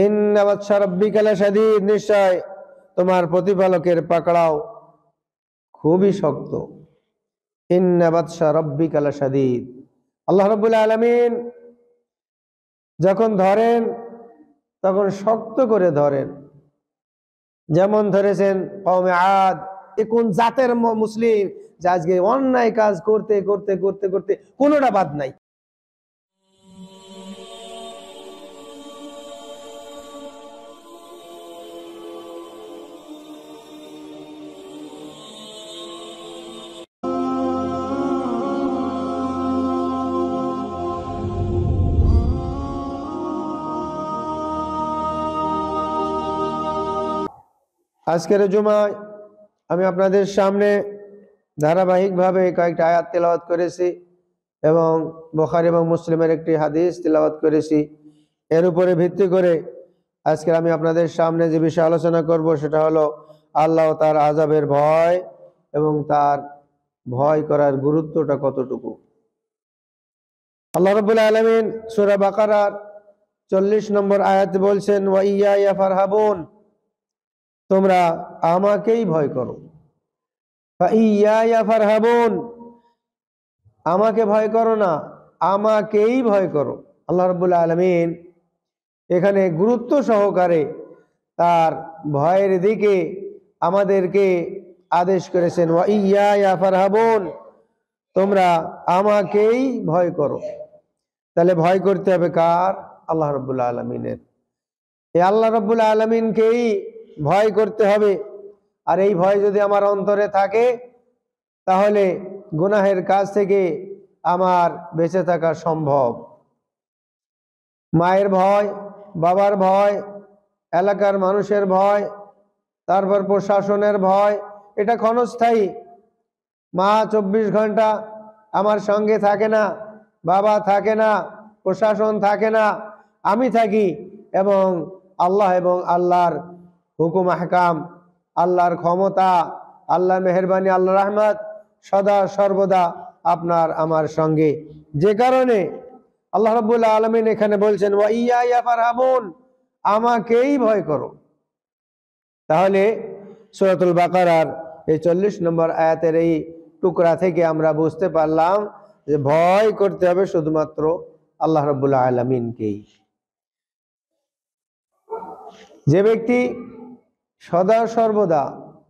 ইন্না বাতশা রাব্বিকা লাশাদীদ, নিশ্চয় তোমার প্রতিপালকের পাকড়াও খুবই শক্ত। ইন্না বাতশা রাব্বিকা লাশাদীদ। আল্লাহ রাব্বুল আলামিন যখন ধরেন তখন শক্ত করে ধরেন, যেমন ধরেছেন কওমে আদ। এ কোন জাতের মুসলিম যে আজকে অন্যায় কাজ করতে করতে করতে করতে কোনোটা বাদ নাই। আজকের জুমায় আমি আপনাদের সামনে ধারাবাহিকভাবে কয়েকটা আয়াত তেলাওয়াত করেছি এবং বুখারী এবং মুসলিমের একটি হাদিস তেলাওয়াত করেছি। এর উপরে ভিত্তি করে আজকে আমি আপনাদের সামনে যে বিষয় আলোচনা করব সেটা হলো আল্লাহ ও তার আযাবের ভয় এবং তার ভয় করার গুরুত্বটা কতটুকু। আল্লাহ রাব্বুল আলামিন সূরা বাকারার 40 নম্বর আয়াতে বলছেন, ওয়া ইয়্যায়া ফারহাবুন, তোমরা আমাকেই ভয় করো। ফাইয়্যায়া ফারহাবুন, আমাকে ভয় করো না, আমাকেই ভয় করো। আল্লাহ রাব্বুল আলামিন এখানে গুরুত্ব সহকারে তার ভয়ের দিকে আমাদেরকে আদেশ করেছেন, ওয়া ইয়্যায়া ফারহাবুন, তোমরা আমাকেই ভয় করো। তাহলে ভয় করতে হবে কার? আল্লাহ রাব্বুল আলামিনের। এই আল্লাহ রাব্বুল আলামিনকেই ভয় করতে হবে। আর এই ভয় যদি আমার অন্তরে থাকে তাহলে গুনাহের কাজ থেকে আমার বেঁচে থাকা সম্ভব। মায়ের ভয়, বাবার ভয়, এলাকার মানুষের ভয়, তারপর প্রশাসনের ভয়, এটা ক্ষণস্থায়ী। মা 24 ঘন্টা আমার সঙ্গে থাকে না, বাবা থাকে না, প্রশাসন থাকে না, আমি থাকি এবং আল্লাহর হুকুম আহকাম, আল্লাহর ক্ষমতা, আল্লাহর মেহেরবানি, আল্লাহর রহমত সদা সর্বদা আপনার আমার সঙ্গে। যে কারণে আল্লাহ রাব্বুল আলামিন এখানে বলছেন, ওয়া ইয়্যায়া ফারহাবুন, আমাকেই ভয় করো। তাহলে সূরাতুল বাকারার এই 40 নম্বর আয়াতের এই টুকরা থেকে আমরা বুঝতে পারলাম যে ভয় করতে হবে শুধুমাত্র আল্লাহ রাব্বুল আলামিনকেই। যে ব্যক্তি সদা সর্বদা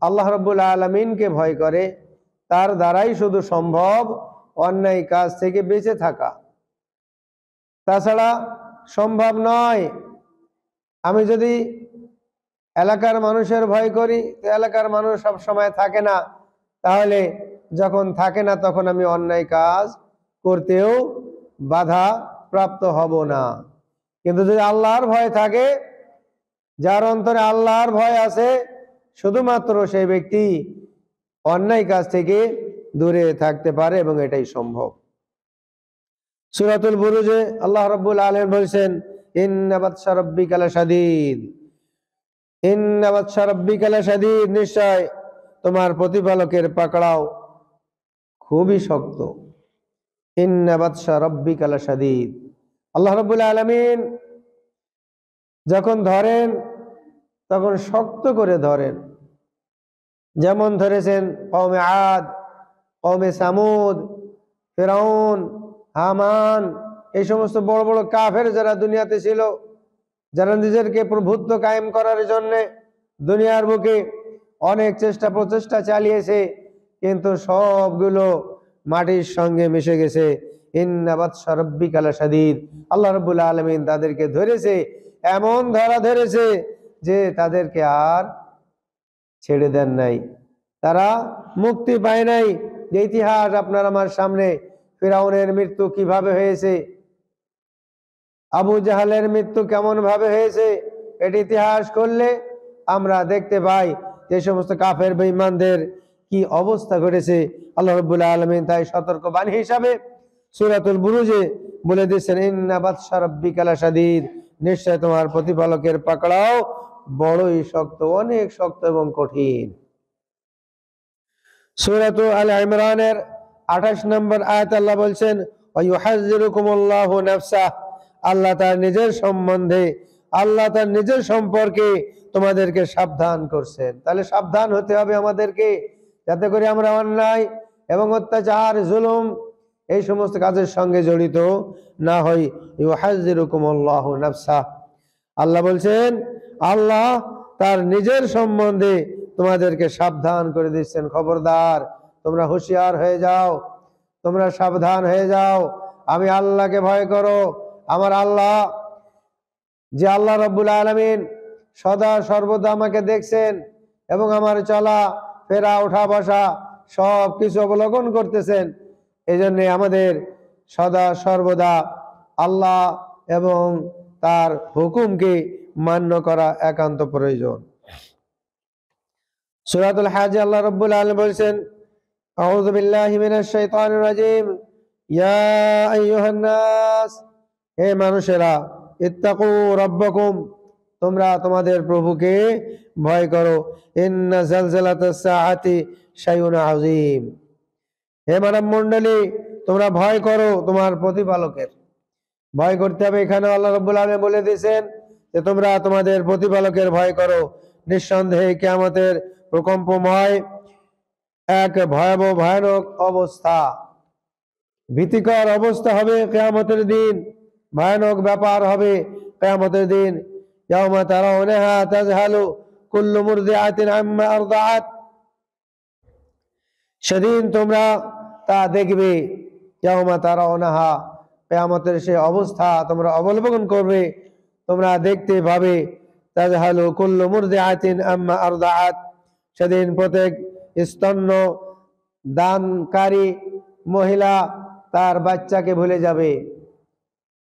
আল্লাহ রাব্বুল আলামিনকে ভয় করে তার দ্বারাই শুধু সম্ভব অন্যায় কাজ থেকে বেঁচে থাকা, তাছাড়া সম্ভব নয়। আমি যদি এলাকার মানুষের ভয় করি তো এলাকার মানুষ সব সময় থাকে না, তাহলে যখন থাকে না তখন আমি অন্যায় কাজ করতেও বাধা প্রাপ্ত হব না। কিন্তু যদি আল্লাহর ভয় থাকে, যার অন্তরে আল্লাহর ভয় আছে, শুধুমাত্র সেই ব্যক্তি অন্যায় কাজ থেকে দূরে থাকতে পারে এবং এটাই সম্ভব। সূরাতুল বুরুজে আল্লাহ রাব্বুল আলামিন বলেছেন, ইন্না বাতশা রাব্বিকা লাশাদীদ, ইন্না বাতশা রাব্বিকা লাশাদীদ, নিশ্চয় তোমার প্রতিপালকের পাকড়াও খুবই শক্ত। ইন্না বাতশা রাব্বিকা লাশাদীদ। আল্লাহ রাব্বুল আলামিন যখন ধরেন তখন শক্ত করে ধরেন, যেমন ধরেছেন কওমে আদ, কওমে সামুদ, ফিরআউন, হামান, এই সমস্ত বড় বড় কাফের যারা দুনিয়াতে ছিল, যারা নিজেদেরকে প্রভুত্ব কায়েম করার জন্য দুনিয়ার বুকে অনেক প্রচেষ্টা চালিয়েছে, কিন্তু সবগুলো মাটির সঙ্গে মিশে গেছে। ইন্না বাতশা রাব্বিকা লাশাদীদ। আল্লাহ রাব্বুল আলামিন তাদেরকে ধরেছে, এমন ধরা ধরেছে যে তাদেরকে আর ছেড়ে দেন নাই, তারা মুক্তি পায় নাই। যে ইতিহাস আপনার আমার সামনে, ফিরআউনের মৃত্যু কিভাবে হয়েছে, আবু জাহালের মৃত্যু কেমন ভাবে হয়েছে, এটি ইতিহাস করলে আমরা দেখতে পাই যে সমস্ত কাফের বেঈমানদের কি অবস্থা ঘটেছে। আল্লাহ রাব্বুল আলামিন তাই সতর্কবাণী হিসাবে সূরাতুল বুরুজে বলে দিয়েছেন, ইন্না বাতশা রাব্বিকা লাশাদীদ, নিশ্চয় তোমার প্রতিপালকের পাকড়াও বড়ই শক্ত, অনেক শক্ত এবং কঠিন। সূরাতু আল ইমরানের 28 নম্বর আয়াত আল্লাহ বলছেন, ওয়া ইউহাযযিরুকুমুল্লাহু নাফসাহ, আল্লাহ তার নিজের সম্বন্ধে আল্লাহ তার নিজের সম্পর্কে তোমাদেরকে সাবধান করছেন। তাহলে সাবধান হতে হবে আমাদেরকে, যাতে করে আমরা অন্যায় এবং অত্যাচার, জুলুম এই সমস্ত কাজের সঙ্গে জড়িত না হই। ইউহাযযিরুকুমুল্লাহু নাফসা, আল্লাহ বলছেন আল্লাহ তার নিজের সম্বন্ধে তোমাদেরকে সাবধান করে দিচ্ছেন। খবরদার, তোমরা হুঁশিয়ার হয়ে যাও, তোমরা সাবধান হয়ে যাও, আমি আল্লাহকে ভয় করো। আমার আল্লাহ, যে আল্লাহ রাব্বুল আলামিন সদা সর্বদা আমাকে দেখছেন এবং আমার চলা ফেরা, ওঠা বসা সব কিছু অবলোকন করতেছেন, এই জন্যে আমাদের সদা সর্বদা আল্লাহ এবং তার হুকুমকে মান্য করা একান্ত প্রয়োজন। সূরাতুল হজ আল্লাহ রাব্বুল আলামিন বলেছেন, আউযু বিল্লাহি মিনাশ শাইতানির রাজিম, ইয়া আইয়ুহান নাস, হে মানুষেরা, ইত্তাকু রাব্বাকুম, তোমরা তোমাদের প্রভুকে ভয় করো। ইন্না জালজালাতাস সাআতি শাইউন আযীম, হে মানব মণ্ডলী, তোমরা ভয় করো তোমার প্রতিপালকের। ভয় করতে হবে। এখানে আল্লাহ রাব্বুল আলামিন বলে দিয়েছেন যে তোমরা তোমাদের প্রতিপালকের ভয় করো। নিঃসন্দেহে কিয়ামতের প্রকম্পময় এক ভয়াবহ ভয়ানক অবস্থা, ভীতিকর অবস্থা হবে কিয়ামতের দিন, ভয়ানক ব্যাপার হবে কিয়ামতের দিন। ইয়াউমা তারাউনাহা তাযহালু কুল্লু মুরদিআতিন আম্মা আরদাআত, সেদিন তোমরা তা দেখবে। ইয়াউমা তারাউনাহা, কিয়ামতের সেই অবস্থা তোমরা অবলোকন করবে, তোমরা দেখতে পাবে। তাযহালু কুল্লু মুরদিআতিন আম্মা আরদাআত, সেদিন প্রত্যেক স্তন্য দানকারী মহিলা তার বাচ্চাকে ভুলে যাবে।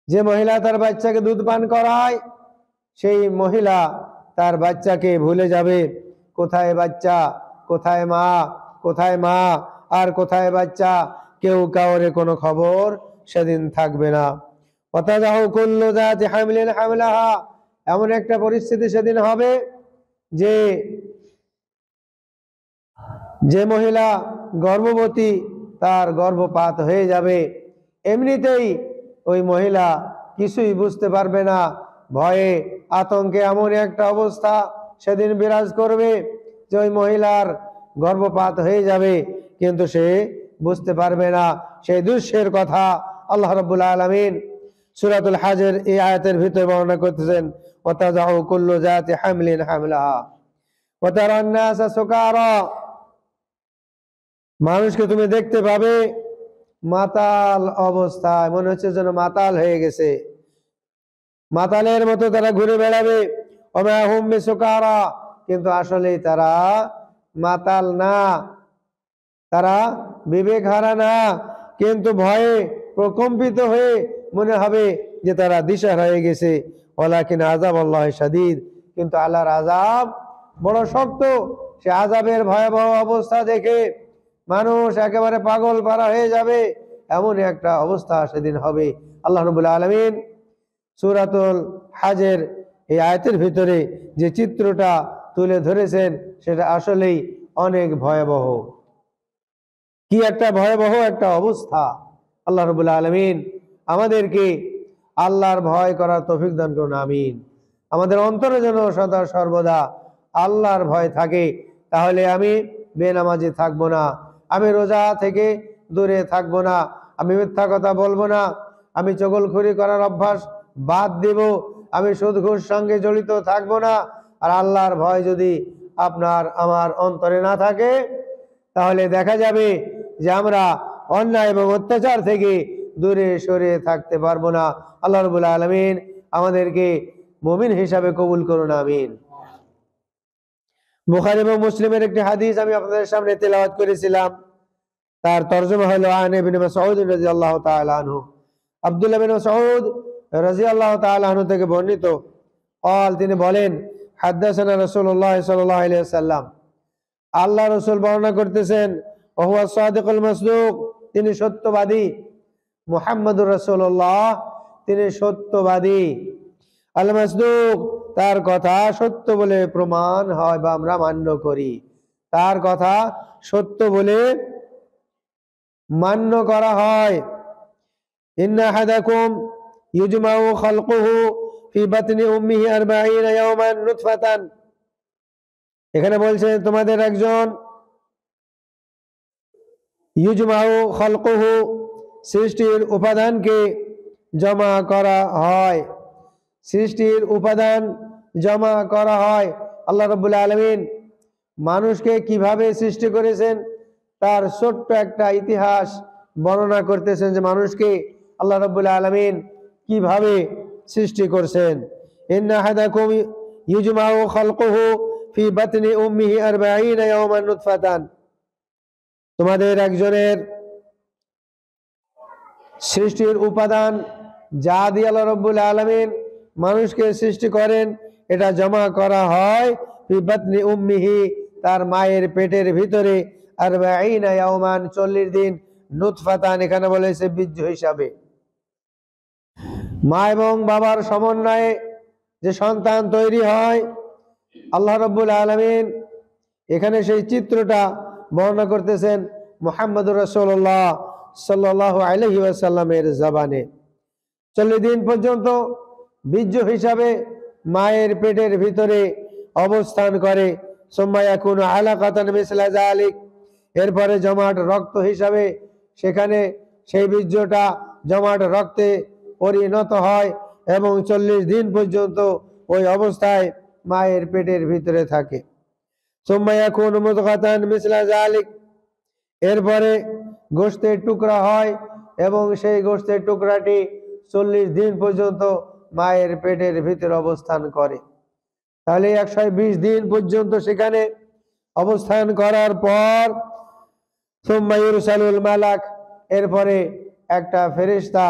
যে মহিলা তার বাচ্চাকে দুধ পান করায়, সেই মহিলা তার বাচ্চাকে ভুলে যাবে। কোথায় বাচ্চা, কোথায় মা, কোথায় মা আর কোথায় বাচ্চা, কেউ কাউরে কোনো খবর সেদিন থাকবে না। ওয়াতাযাউ কুল্লু যাতি হামলিন হামলাহা, এমন একটা পরিস্থিতি সেদিন হবে যে মহিলা গর্ভবতী, তার গর্ভপাত হয়ে যাবে। এমনিতেই ওই মহিলা কিছুই বুঝতে পারবে না, ভয়ে আতঙ্কে এমন একটা অবস্থা সেদিন বিরাজ করবে যে ওই মহিলার গর্ভপাত হয়ে যাবে, কিন্তু সে বুঝতে পারবে না। সেই দৃশ্যের কথা আল্লাহ রাব্বুল আলামিন সূরাতুল হজের এই আয়াতের ভিতরে বর্ণনা করতেছেন, ওয়াতাযাউ কুল্লু যাতি হামলিন হামলাহা ওয়া তারান নাসা সুকারা, মানুষকে তুমি দেখতে পাবে মাতাল অবস্থায়, মনে হচ্ছে যেন মাতাল হয়ে গেছে, মাতালের মতো তারা ঘুরে বেড়াবে। ওমা হুম বিসুকারা, কিন্তু আসলে তারা মাতাল না, তারা বিবেক হারা না, কিন্তু ভয়ে প্রকম্পিত হয়ে মনে হবে যে তারা দিশাহারা হয়ে গেছে। ওয়ালাকিন আযাব আল্লাহি শাদীদ, কিন্তু আল্লাহর আযাব বড় শক্ত। সে আযাবের ভয়াবহ অবস্থা দেখে মানুষ একেবারে পাগল পারা হয়ে যাবে, এমন একটা অবস্থা সেদিন হবে। আল্লাহ রাব্বুল আলামিন সূরাতুল হজের এই আয়াতের ভিতরে যে চিত্রটা তুলে ধরেছেন, সেটা আসলেই অনেক ভয়াবহ। কি একটা ভয়াবহ একটা অবস্থা। আল্লাহ রাব্বুল আলামিন আমাদেরকে আল্লাহর ভয় করার তৌফিক দান করুন, আমিন। আমাদের অন্তরে যেন সদা সর্বদা আল্লাহর ভয় থাকে, তাহলে আমি বেনামাজি থাকবো না, আমি রোজা থেকে দূরে থাকবো না, আমি মিথ্যা কথা বলবো না, আমি চগলখড়ি করার অভ্যাস বাদ দেব, আমি সুদ ঘুষ সঙ্গে জড়িত থাকবো না। আর আল্লাহর ভয় যদি আপনার আমার অন্তরে না থাকে, তাহলে দেখা যাবে যে আমরা অন্যায় এবং অত্যাচার থেকে দূরে সরে থাকতে পারবো না। আল্লাহ রাব্বুল আলামিন আমাদেরকে মুমিন হিসাবে কবুল করুন, আমিন। বুখারী এবং মুসলিমের একটি হাদিস আমি আপনাদের সামনে তেলাওয়াত করেছিলাম, তার তরজমা হলো আন ইবনে মাসউদ রাদিয়াল্লাহু তাআলা আনহু, আব্দুল্লাহ বিন মাসউদ রাদিয়াল্লাহু তাআলা আনহু থেকে বর্ণিত, তিনি বলেন, হাদাসানা রাসূলুল্লাহ সাল্লাল্লাহু আলাইহি ওয়াসাল্লাম, আল্লাহ রাসূল বর্ণনা করতেছেন, ওয়া হুয়া সাদিকুল মাসদুক, তিনি সত্যবাদী, মুহাম্মদুর রাসূলুল্লাহ তিনি সত্যবাদী। আল মাসদুক, তার কথা সত্য বলে প্রমাণ হয় বা আমরা মান্য করি, তার কথা সত্য বলে মান্য করা হয়। ইন্না আহাদাকুম ইউজমাউ খালকুহু ফি বাতনি উম্মিহি 40 ইয়াওমান নুতফাতান। এখানে বলছেন তোমাদের একজন ইউজমাউ খালকুহু, সৃষ্টির উপাদানকে জমা করা হয়, সৃষ্টির উপাদান জমা করা হয়। আল্লাহ রাব্বুল আলামিন মানুষকে কিভাবে সৃষ্টি করেছেন তার ছোট্ট একটা ইতিহাস বর্ণনা করতেছেন, যে মানুষকে আল্লাহ রাব্বুল আলামিন কিভাবে সৃষ্টি করছেন। ইন্না আহাদাকুম ইউজমাউ খালকুহু ফি বাতনি উম্মিহি 40 ইয়াওমান নুতফাতান। তোমাদের একজনের সৃষ্টির উপাদান যা দিয়ে আল্লাহ রাব্বুল আলামিন মানুষকে সৃষ্টি করেন, এটা জমা করা হয় ফি বাতনি উম্মিহি, তার মায়ের পেটের ভিতরে 40 ইয়াওমান 40 দিন, নুতফাতান এখানে বলেছে বীর্য হিসাবে। মা এবং বাবার সমন্বয়ে যে সন্তান তৈরি হয়, আল্লাহ রাব্বুল আলামিন এখানে সেই চিত্রটা বর্ণনা করতেছেন মুহাম্মদুর রাসূলুল্লাহ সাল্লাল্লাহু আলাইহি ওয়াসাল্লামের জবানে। 40 দিন পর্যন্ত বীর্য হিসাবে মায়ের পেটের ভিতরে অবস্থান করে। সুম্মা ইয়াকুনু আলাকাতান মিসলা যালিক, এরপরে জমাট রক্ত হিসাবে সেখানে সেই বীর্যটা জমাট রক্তে পরিণত হয় এবং 40 দিন পর্যন্ত ওই অবস্থায় মায়ের পেটের ভিতরে থাকে। সুম্মা ইয়াকুনু মুদগাতান মিসলা যালিক, এরপরে গোশতের টুকরা হয় এবং সেই গোশতের টুকরাটি 40 দিন পর্যন্ত মায়ের পেটের ভিতরে অবস্থান করে। তাহলে 120 দিন পর্যন্ত সেখানে অবস্থান করার পর সুম্মা ইউরসালুল মালাক, এরপরে একটা ফেরেশতা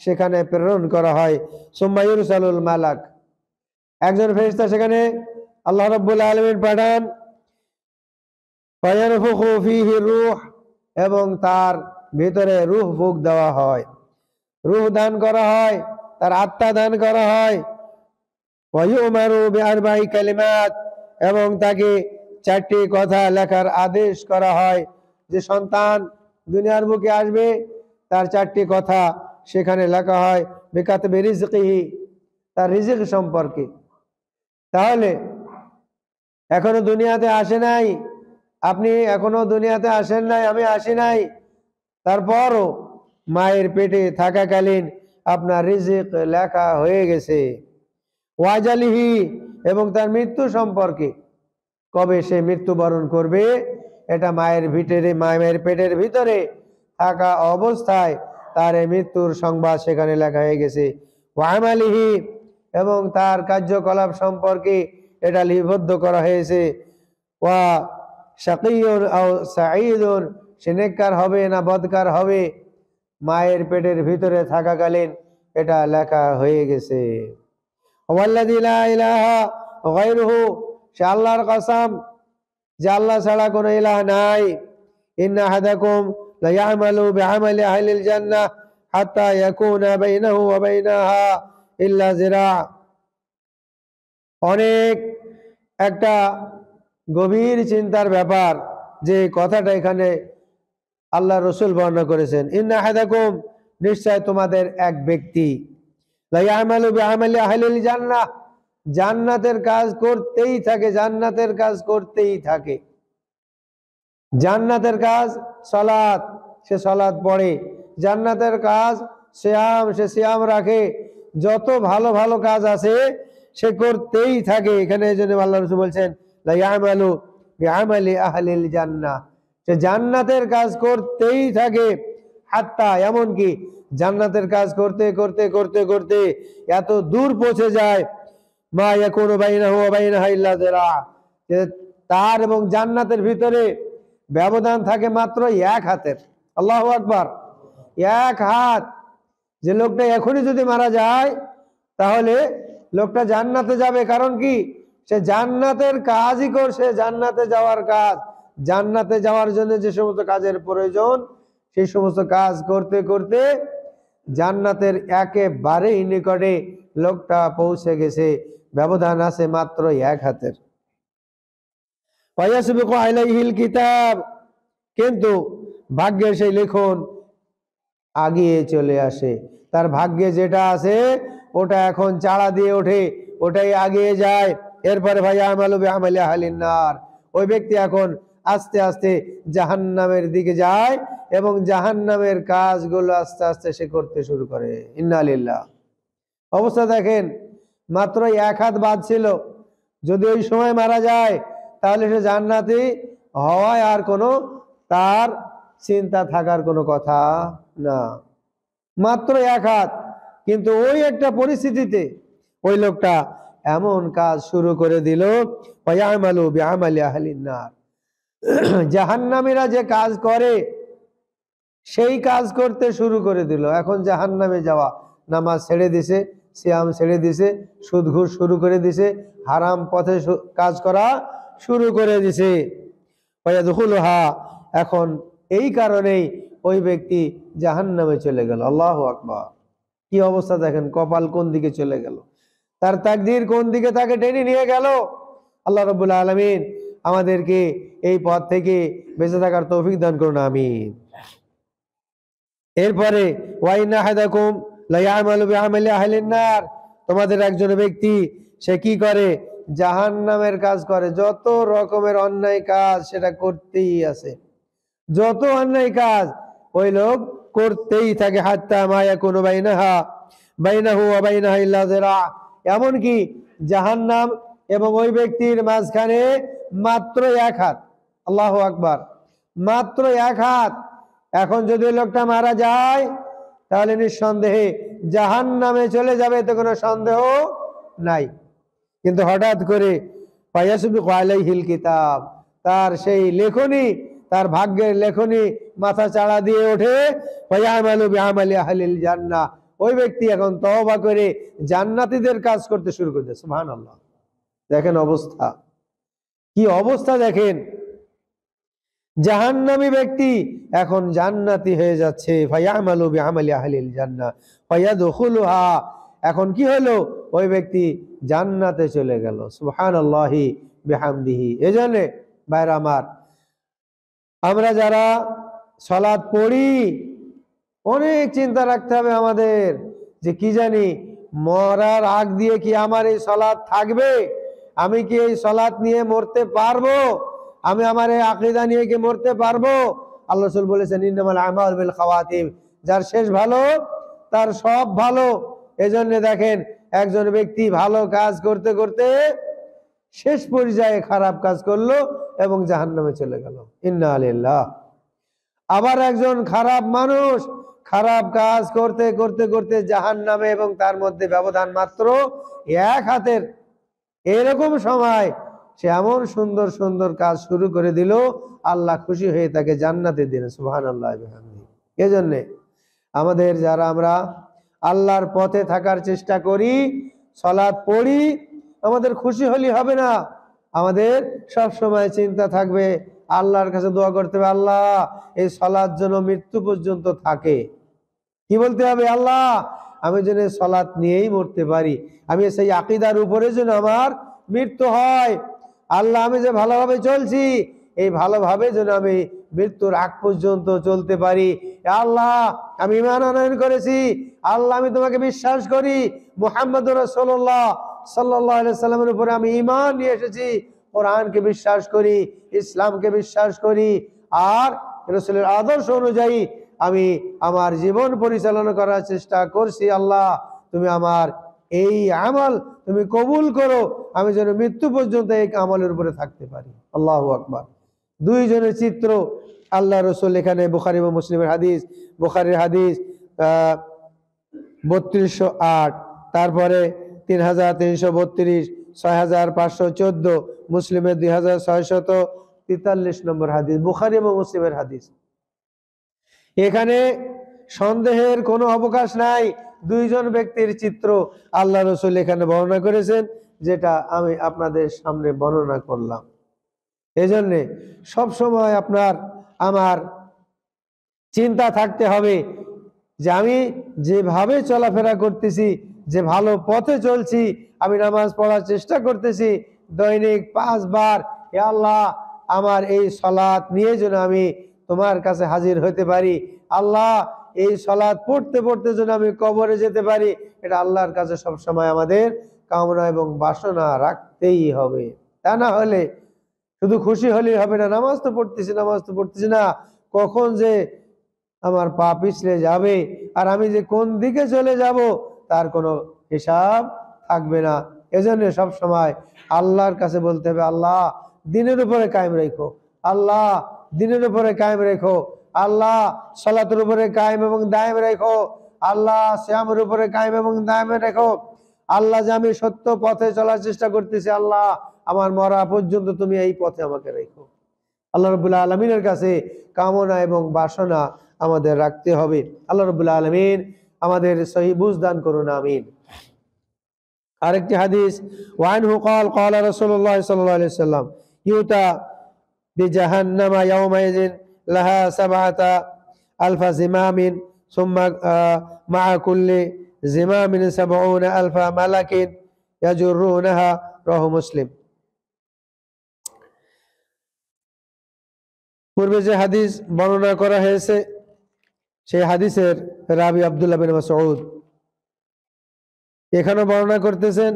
সেখানে প্রেরণ করা হয়। সুম্মা ইউরসালুল মালাক, একজন ফেরেশতা সেখানে আল্লাহ রাব্বুল আলামিন পাঠান। ফায়ানফুখু ফীহি রূহ, এবং তার ভিতরে রূহ ফুঁক দেওয়া হয়, রূহ দান করা হয়, তার আত্মা দান করা হয়। ওয়া ইউমারু বিআরবা'i কালিমাত, এবং তাকে 4টি কথা লেখার আদেশ করা হয়। যে সন্তান দুনিয়ার বুকে আসবে তার 4টি কথা সেখানে লেখা হয়। বিকাতবি রিজকিহি, তার রিজিক সম্পর্কে। তাহলে এখনো দুনিয়াতে আসে নাই, আপনি এখনো দুনিয়াতে আসেন নাই, আমি আসি নাই, তারপরও মায়ের পেটে থাকাকালীন আপনার রিজিক লেখা হয়ে গেছে। ওয়াজালিহি, এবং তার মৃত্যু সম্পর্কে, কবে সে মৃত্যুবরণ করবে এটা মায়ের পেটের ভিতরে থাকা অবস্থায় তার মৃত্যুর সংবাদ সেখানে লেখা হয়ে গেছে। ওয়ামালিহি, এবং তার কার্যকলাপ সম্পর্কে এটা লিপিবদ্ধ করা হয়েছে। ওয়া শাকিয়ুন আও সাঈদুন, সে নেককার হবে না বদকার হবে, মায়ের পেটের ভিতরে থাকাকালীন এটা লেখা হয়ে গেছে। ওয়াল্লাযী লা ইলাহা গায়রুহু, সে আল্লাহর কসম যে আল্লাহ ছাড়া কোনো ইলাহ নাই। ইন্না আহাদাকুম লা ইয়ামালু বিআমালি আহলিল জান্নাহ হাত্তা ইয়াকুনা বাইনাহু ওয়া বাইনাহা ইল্লা যিরা। অনেক একটা গভীর চিন্তার ব্যাপার যে কথাটা এখানে আল্লাহ রসুল বর্ণনা করেছেন। ইন্না আহাদাকুম, নিশ্চয় তোমাদের এক ব্যক্তি, লা ইয়ামালু বিআমালি আহলিল জান্নাহ, জান্নাতের কাজ করতেই থাকে, জান্নাতের কাজ করতেই থাকে। জান্নাতের কাজ সালাত, সে সালাত পড়ে। জান্নাতের কাজ সিয়াম, সে সিয়াম রাখে। যত ভালো ভালো কাজ আছে সে করতেই থাকে। এখানে এই জন্য আল্লাহ রাসূল বলছেন লা ইয়ামালু বিআমালি আহলিল জান্নাহ, সে জান্নাতের কাজ করতেই থাকে। হাত্তা, এমনকি জান্নাতের কাজ করতে করতে করতে করতে এত দূর পৌঁছে যায়, মা ইয়াকুনু বাইনাহু ওয়া বাইনাহা ইল্লা যিরা, তার এবং জান্নাতের ভিতরে ব্যবধান থাকে মাত্র 1 হাতের। আল্লাহু আকবার, 1 হাত। যে লোকটা এখনই যদি মারা যায় তাহলে লোকটা জান্নাতে যাবে। কারণ কি? সে জান্নাতের কাজই করছে, জান্নাতে যাওয়ার কাজ। জান্নাতে যাওয়ার জন্য যে সমস্ত কাজের প্রয়োজন সেই সমস্ত কাজ করতে করতে জান্নাতের একেবারেই নিকটে লোকটা পৌঁছে গেছে। ব্যবধান আছে মাত্র 1 হাতের। ওয়ায়াসবিকু আলাইহিল কিতাব, কিন্তু ভাগ্যে সেই লেখন আগিয়ে চলে আসে। তার ভাগ্যে যেটা আছে ওটা এখন চাড়া দিয়ে ওঠে, ওটাই আগিয়ে যায়। এরপরে ভাই আমালু বিআমালি আহলিন নার, ওই ব্যক্তি এখন আস্তে আস্তে জাহান্নামের দিকে যায় এবং জাহান্নামের কাজগুলো আস্তে আস্তে সে করতে শুরু করে। ইন্না লিল্লাহ। অবস্থা দেখেন, মাত্র 1 হাত বাদ ছিল, যদি ওই সময় মারা যায় তাহলে সে জান্নাতি হওয়ায় আর কোনো তার চিন্তা থাকার কোনো কথা না। মাত্র 1 হাত, কিন্তু ওই একটা পরিস্থিতিতে ওই লোকটা এমন কাজ শুরু করে দিল, ওয়ায়ামালু বিআমালি আহলিন নার, জাহান্নামীরা যে কাজ করে সেই কাজ করতে শুরু করে দিল। এখন জাহান্নামে যাওয়া, নামাজ ছেড়ে দিছে, সিয়াম ছেড়ে দিছে, সুদ ঘুষ শুরু করে দিছে, হারাম পথে কাজ করা শুরু করে দিছে। ওয়ায়াদখুলুহা, এখন এই কারণেই ওই ব্যক্তি জাহান্নামে চলে গেল। আল্লাহু আকবার। কি অবস্থা দেখেন, কপাল কোন দিকে চলে গেল, তার তাকদীর কোন দিকে তাকে টেনে নিয়ে গেল। আল্লাহ রাব্বুল আলামিন আমাদেরকে এই পথ থেকে বেঁচে থাকার তৌফিক দান করুন, আমিন। এরপরে ওয়াইন্না আহাদাকুম লা ইয়ামালু বিআমালি আহলিন নার, তোমাদের একজন ব্যক্তি সে কি করে, জাহান্নামের কাজ করে। যত রকমের অন্যায় কাজ সেটা করতেই আছে, যত অন্যায় কাজ ওই লোক করতেই থাকে। হাত্তা মা ইয়াকুনু বাইনাহু ওয়া বাইনাহা ইল্লা যিরা, এমনকি জাহান্নাম এবং ওই ব্যক্তির মাঝখানে মাত্র 1 হাত। আল্লাহু আকবার, মাত্র 1 হাত। এখন যদি লোকটা মারা যায় তাহলে নিঃসন্দেহে জাহান্নামে চলে যাবে, এতে কোনো সন্দেহ নাই। কিন্তু হঠাৎ করে ফায়াসবিকু আলাইহিল কিতাব, তার সেই লেখনী, তার ভাগ্যের লেখনী মাথা চাড়া দিয়ে ওঠে। ফায়ামালু বিআমালি আহলিল জান্নাহ, ওই ব্যক্তি এখন তওবা করে জান্নাতীদের কাজ করতে শুরু করে দেয়। সুবহানাল্লাহ। দেখেন অবস্থা, কি অবস্থা দেখেন, জাহান্নামী ব্যক্তি এখন জান্নাতি হয়ে যাচ্ছে। ফায়ামালু বিআমালি আহলিল জান্নাহ ফায়াদখুলুহা, এখন কি হলো, ওই ব্যক্তি জান্নাতে চলে গেল। সুবহানাল্লাহি বিহামদিহি। এজন্য ভাইরা আমার, আমরা যারা সালাত পড়ি অনেক চিন্তা রাখতে হবে আমাদের, যে কি জানি মরার আগ দিয়ে কি আমার এই সালাত থাকবে, আমি কি এই সালাত নিয়ে মরতে পারবো, আমি আমার এই আকীদা নিয়ে কি মরতে পারবো। আল্লাহ রাসূল বলেছেন ইন্নামাল আমালু বিল খাওয়াতিম, যার শেষ ভালো তার সব ভালো। এজন্য দেখেন, একজন ব্যক্তি ভালো কাজ করতে করতে শেষ পর্যায়ে খারাপ কাজ করলো এবং জাহান্নামে চলে গেল। ইন্না লিল্লাহ। আবার একজন খারাপ মানুষ খারাপ কাজ করতে করতে করতে জাহান্নামে, এবং তার মধ্যে ব্যবধান মাত্র 1 হাতের, এরকম সময় সে এমন সুন্দর সুন্দর কাজ শুরু করে দিল, আল্লাহ খুশি হয়ে তাকে জান্নাতে দিলেন। সুবহানাল্লাহ বিহামদিহি। এজন্য আমাদের যারা আমরা আল্লাহর পথে থাকার চেষ্টা করি, সালাত পড়ি, আমাদের খুশি হলে হবে না, আমাদের সব সময় চিন্তা থাকবে, আল্লাহর কাছে দোয়া করতে হবে, আল্লাহ এই সালাত যেন মৃত্যু পর্যন্ত থাকে। কি বলতে হবে, আল্লাহ আমি যেন সালাত নিয়েই মরতে পারি, আমি সেই আকীদার উপরে যেন আমার মৃত্যু হয়। আল্লাহ আমি যে ভালোভাবে চলছি, এই ভালোভাবে যেন আমি মৃত্যুর আগ পর্যন্ত চলতে পারি। আল্লাহ আমি ঈমান আনয়ন করেছি, আল্লাহ আমি তোমাকে বিশ্বাস করি, মুহাম্মদুর রাসূলুল্লাহ সাল্লাল্লাহু আলাইহি সাল্লামের উপরে আমি ঈমান নিয়ে এসেছি, কোরআনকে বিশ্বাস করি, ইসলামকে বিশ্বাস করি, আর রাসূলের আদর্শ অনুযায়ী আমি আমার জীবন পরিচালনা করার চেষ্টা করছি। আল্লাহ তুমি আমার এই আমল তুমি কবুল করো, আমি যেন মৃত্যু পর্যন্ত এই আমলের উপরে থাকতে পারি। আল্লাহু আকবার। দুইজনের চিত্র আল্লাহ রাসূল এখানে বুখারী এবং মুসলিমের হাদিস, বুখারীর হাদিস 3208, তারপরে 3332, 6514, মুসলিমের 2643 নম্বর হাদিস, বুখারী এবং মুসলিমের হাদিস। এখানে সন্দেহের কোনো অবকাশ নাই, দুইজন ব্যক্তির চিত্র আল্লাহ রাসূল এখানে বর্ণনা করেছেন, যেটা আমি আপনাদের সামনে বর্ণনা করলাম। এজন্য সব সময় আপনার আমার চিন্তা থাকতে হবে যে আমি যেভাবে চলাফেরা করতেছি, যে ভালো পথে চলছি, আমি নামাজ পড়ার চেষ্টা করতেছি দৈনিক 5 বার, হে আল্লাহ আমার এই সালাত নিয়ে যেন আমি তোমার কাছে হাজির হতে পারি। আল্লাহ এই সালাত পড়তে পড়তে যেন আমি কবরে যেতে পারি, এটা আল্লাহর কাছে সবসময় আমাদের কামনা এবং বাসনা রাখতেই হবে। তা না হলে শুধু খুশি হলেই হবে না, নামাজ তো পড়তেছি না, কখন যে আমার পা পিছলে যাবে আর আমি যে কোন দিকে চলে যাব তার কোনো হিসাব থাকবে না। এজন্য সব সময় আল্লাহর কাছে বলতে হবে, আল্লাহ দিনের উপরে কায়েম রেখো, আল্লাহ দিনের উপরে কায়েম রেখো, আল্লাহ সালাতের উপরে কায়েম এবং দায়েম রেখো, আল্লাহ সিয়ামের উপরে কায়েম এবং দায়েম রেখো, আল্লাহ যে আমি সত্য পথে চলার চেষ্টা করতেছি, আল্লাহ আমার মরা পর্যন্ত তুমি এই পথে আমাকে রেখো। আল্লাহ রাব্বুল আলামিনের কাছে কামনা এবং বাসনা আমাদের রাখতে হবে। আল্লাহ রাব্বুল আলামিন আমাদের সহি বুঝ দান করুন, আমিন। আরেকটি হাদিস, ওয়ানহু قال قال رسول الله صلى الله عليه وسلم يؤتى بجهنم يومئذ لها 7,000 زمام ثم مع كل زمام 70,000 ملك يجرونها رواه মুসলিম। পূর্বে যে হাদিস বর্ণনা করা হয়েছে সেই হাদিসের রাবি আব্দুল্লাহ বিন মাসউদ এখানে বর্ণনা করতেছেন।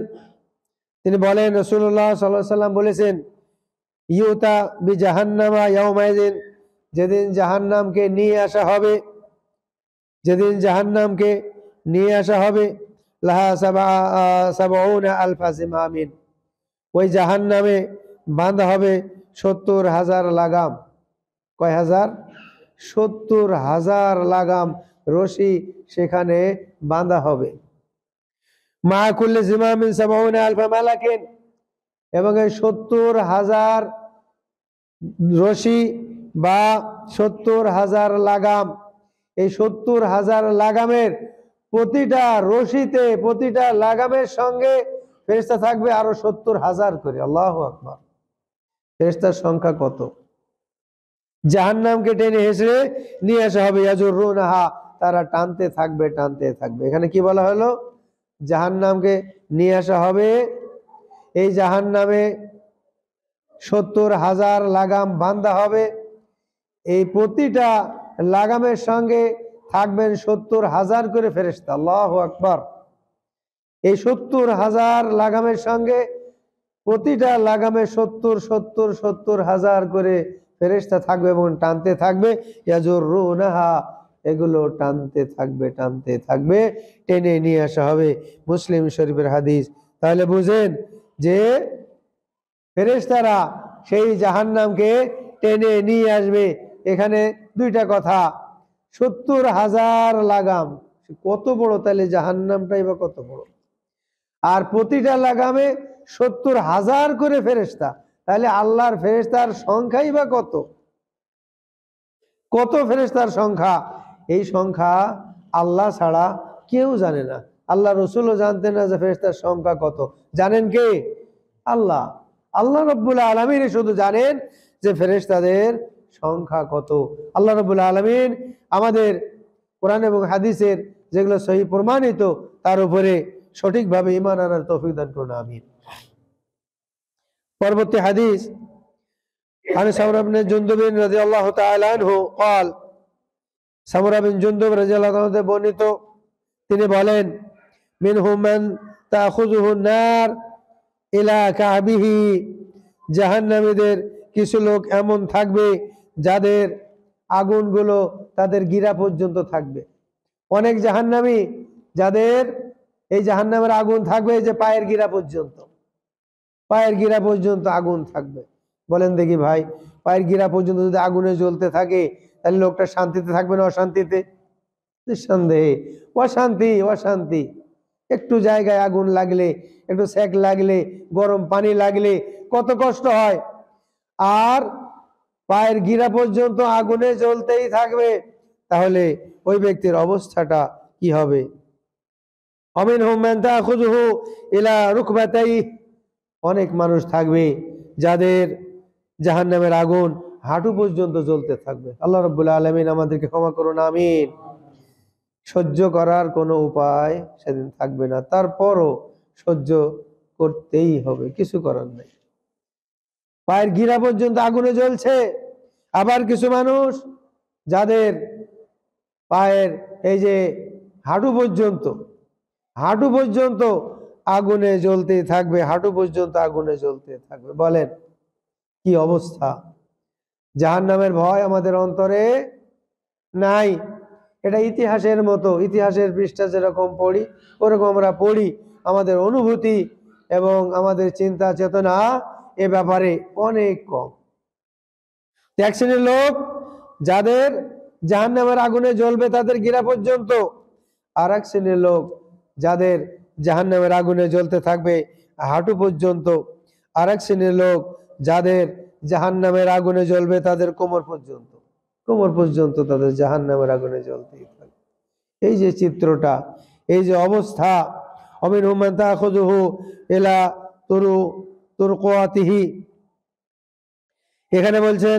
তিনি বলেন, রাসূলুল্লাহ সাল্লাল্লাহু আলাইহি সাল্লাম বলেছেন, ইউতা বি জাহান্নামা ইয়াউমাইযিন, যেদিন জাহান্নামকে নিয়ে আসা হবে, যেদিন জাহান্নামকে নিয়ে আসা হবে, লাহা 70,000 জিমামিন, ওই জাহান্নামে বাঁধা হবে 70,000 লাগাম। কয় হাজার? 70,000 লাগাম রশি সেখানে বাঁধা হবে। মা কুল্লি জিমামিন 70,000 মালাকিন, এবং এই 70,000 রশি বা 70,000 লাগাম, এই 70,000 লাগামের প্রতিটা রশিতে, প্রতিটা লাগামের সঙ্গে ফেরেশতা থাকবে আরো 70,000 করে। আল্লাহু আকবার! ফেরেশতার সংখ্যা কত! জাহান্নামকে টেনে হেসড়ে নিয়ে আসা হবে, ইয়াজুরুনাহা, তারা টানতে থাকবে, টানতে থাকবে। এখানে কি বলা হলো? জাহান্নামকে নিয়ে আসা হবে, এই জাহান্নামে 70,000 লাগাম বাঁধা হবে, এই প্রতিটা লাগামের সঙ্গে থাকবেন 70,000 করে ফেরেশতা। আল্লাহু আকবার! এই 70,000 লাগামের সঙ্গে প্রতিটা লাগামে 70,000 করে ফেরেশতা থাকবে এবং টানতে থাকবে, ইয়াজুরুনাহা, এগুলো টানতে থাকবে, টানতে থাকবে, টেনে নিয়ে আসা হবে। মুসলিম শরীফের হাদিস। তাহলে বুঝেন যে ফেরেশতারা সেই জাহান্নামকে টেনে নিয়ে আসবে। এখানে দুইটা কথা, 70,000 লাগাম কত বড়, তাহলে জাহান্নামটাই বা কত বড়, আর প্রতিটা লাগামে 70,000 করে ফেরেশতা, তাহলে আল্লাহর ফেরেশতার সংখ্যাই বা কত, কত ফেরেশতার সংখ্যা। এই সংখ্যা আল্লাহ ছাড়া কেউ জানে না, আল্লাহ রসুলও জানতেন না যে ফেরেশতার সংখ্যা কত। জানেন কে? আল্লাহ। আল্লাহ রাব্বুল আলামিন শুধু জানেন যে ফেরেশতাদের সংখ্যা কত। আল্লাহ রাব্বুল আলামিন আমাদের কোরআন এবং হাদিসের যেগুলো সহি প্রমাণিত তার উপরে সঠিকভাবে ঈমান আনার তৌফিক দান করুন, আমিন। পরবর্তী হাদিস, আন সামরা ইবনে জুনদুব রাদিয়াল্লাহু তাআলা আনহু قال, সামরা বিন জুনদুব রাদিয়াল্লাহু তাআলা বর্ণিত, তিনি বলেন, মিনহুম মান তাখুযুহু নার ইলা কাবিহি, জাহান্নামীদের কিছু লোক এমন থাকবে যাদের আগুনগুলো তাদের গিরা পর্যন্ত থাকবে। অনেক জাহান্নামী যাদের এই জাহান্নামের আগুন থাকবে যে পায়ের গিরা পর্যন্ত, পায়ের গিরা পর্যন্ত আগুন থাকবে। বলেন দেখি ভাই, পায়ের গিরা পর্যন্ত যদি আগুনে জ্বলতে থাকে তাহলে লোকটা শান্তিতে থাকবে না অশান্তিতে? নিঃসন্দেহে অশান্তি, অশান্তি। একটু জায়গায় আগুন লাগলে, একটু সেক লাগলে, গরম পানি লাগলে কত কষ্ট হয়, আর পায়ের গিরা পর্যন্ত আগুনে জ্বলতেই থাকবে, তাহলে ওই ব্যক্তির অবস্থাটা কি হবে? অমিনহুম মান তাখুযুহু ইলা রুকবাতাইহি, অনেক মানুষ থাকবে যাদের জাহান্নামের আগুন হাঁটু পর্যন্ত জ্বলতে থাকবে। আল্লাহ রাব্বুল আলামিন আমাদেরকে ক্ষমা করুন, আমিন। সহ্য করার কোনো উপায় সেদিন থাকবে না, তারপরও সহ্য করতেই হবে, কিছু করার নাই। পায়ের গিরা পর্যন্ত আগুনে জ্বলছে। আবার কিছু মানুষ যাদের পায়ের এই যে হাঁটু পর্যন্ত আগুনে জ্বলতে থাকবে, হাঁটু পর্যন্ত আগুনে জ্বলতে থাকবে। বলেন কি অবস্থা! জাহান্নামের ভয় আমাদের অন্তরে নাই। এটা ইতিহাসের মতো, ইতিহাসের পৃষ্ঠা যেরকম পড়ি ওরকম আমরা পড়ি। আমাদের অনুভূতি এবং আমাদের চিন্তা চেতনা এ ব্যাপারে অনেক কম। এক শ্রেণীর লোক যাদের জাহান্নামের আগুনে জ্বলবে তাদের গিরা পর্যন্ত, আর এক শ্রেণীর লোক যাদের জাহান্নামের আগুনে জ্বলতে থাকবে হাঁটু পর্যন্ত, আর এক শ্রেণীর লোক যাদের জাহান্নামের আগুনে জ্বলবে তাদের কোমর পর্যন্ত তাদের জাহান্নামের আগুনে জ্বলতেই থাকবে। এই যে চিত্রটা, এই যে অবস্থা, অমিনহুম মান তাখুযুহু ইলা তুরকুয়াতিহি, এখানে বলছেন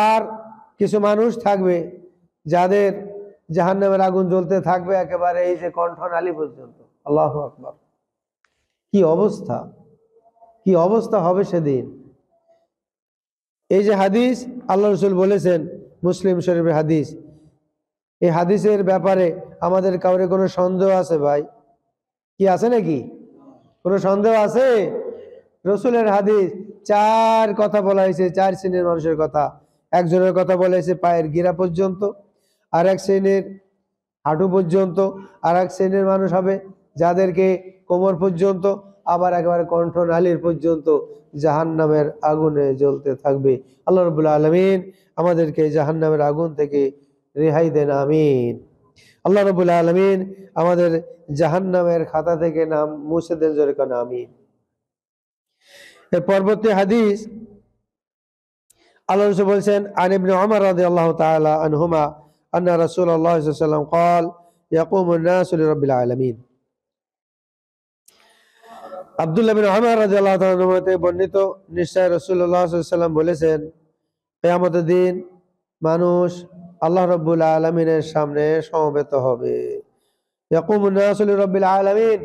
আর কিছু মানুষ থাকবে যাদের জাহান্নামের আগুন জ্বলতে থাকবে একেবারে এই যে কণ্ঠনালী পর্যন্ত। আল্লাহু আকবার! কি অবস্থা, কি অবস্থা হবে সেদিন! এই যে হাদিস আল্লাহ রাসূল বলেছেন, মুসলিম শরীফের হাদিস, এই হাদিসের ব্যাপারে আমাদের কাউরে কোনো সন্দেহ আছে ভাই? কি আছে নাকি? কোনো সন্দেহ আছে? রসুলের হাদিস চার কথা বলা হয়েছে, চার শ্রেণীর মানুষের কথা। একজনের কথা বলা হয়েছে পায়ের গিরা পর্যন্ত, আর এক শ্রেণীর হাঁটু পর্যন্ত, আর এক শ্রেণীর মানুষ হবে যাদেরকে কোমর পর্যন্ত, আবার একেবারে কণ্ঠনালীর পর্যন্ত জাহান্নামের আগুনে জ্বলতে থাকবে। আল্লাহ রাব্বুল আলামিন আমাদেরকে জাহান্নামের আগুন থেকে রেহাই দেন, আমিন। আল্লাহ রাব্বুল আলামিন আমাদের জাহান্নামের খাতা থেকে নাম মুছে দেন, জোরে কান আমিন। এর পরবর্তী হাদিস আল্লাহ রাসূল বলেছেন, আন ইবনে উমর রাদিয়াল্লাহু তাআলা আনহুমা আন্না রাসূলুল্লাহ সাল্লাল্লাহু আলাইহি ওয়াসাল্লাম قال يقوم الناس لرب العالمين। আব্দুল্লাহ বিন উমর রাদিয়াল্লাহু তাআলা আনহু হতে বর্ণিত, নিশ্চয় রাসূলুল্লাহ সাল্লাল্লাহু আলাইহি ওয়াসাল্লাম বলেছেন, কিয়ামতের দিন মানুষ আল্লাহ রাব্বুল আলামিনের সামনে সমবেত হবে। ইয়াকুমুন নাসু লিরাব্বিল আলামিন,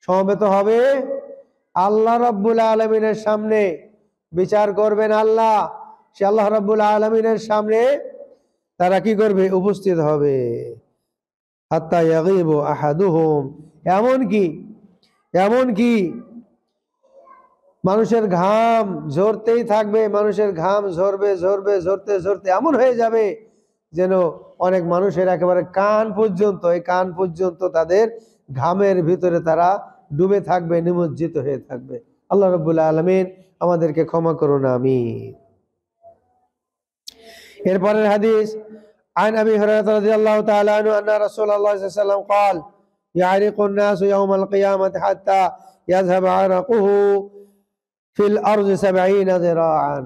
সমবেত হবে আল্লাহ রাব্বুল আলামিনের সামনে, বিচার করবেন আল্লাহ। সে আল্লাহ রাব্বুল আলামিনের সামনে তারা কি করবে? উপস্থিত হবে। হাত্তা ইয়াগিবু আহাদুহুম, এমন কি মানুষের ঘাম ঝরতেই থাকবে, মানুষের ঘাম ঝরতে এমন হয়ে যাবে যেন অনেক মানুষের একেবারে কান পর্যন্ত, এই কান পর্যন্ত তাদের ঘামের ভিতরে তারা ডুবে থাকবে, নিমজ্জিত হয়ে থাকবে। আল্লাহ রাব্বুল আলামিন আমাদেরকে ক্ষমা করুন, আমিন। এরপরের হাদিস, عن أبي هريرة رضي الله تعالى عنه أن رسول الله صلى الله عليه وسلم قال يعرق الناس يوم القيامة حتى يذهب عرقه في الأرض 70 ذراعا।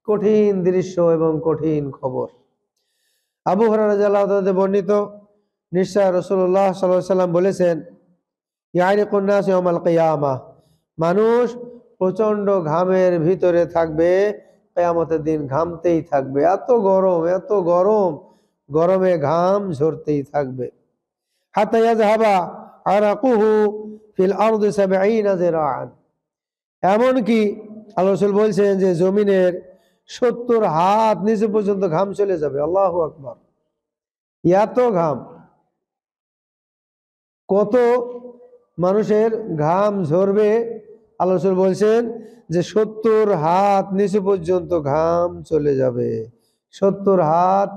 কঠিন দৃশ্য এবং কঠিন খবর। আবু হুরায়রা রাদিয়াল্লাহু তাআলা বর্ণিত, নিশ্চয় রাসূলুল্লাহ সাল্লাল্লাহু আলাইহি ওয়াসাল্লাম বলেছেন, ইয়ারিকুন নাস ইয়াউমাল কিয়ামাহ, মানুষ প্রচন্ড ঘামের ভিতরে থাকবে, কিয়ামতের দিন ঘামতেই থাকবে। এত গরম, গরমে ঘাম ঝরতেই থাকবে। হাত্তা ইয়াযহাবা আরাকুহু ফিল আরদি 70 যিরাআন, এমন কি আল্লাহ রাসূল বলছেন যে জমিনের 70 হাত নিচে পর্যন্ত ঘাম চলে যাবে। আল্লাহু আকবার! এত ঘাম, কত মানুষের ঘাম ঝরবে! আল্লাহ রাসূল বলছেন যে 70 হাত নিচে পর্যন্ত ঘাম চলে যাবে। 70 হাত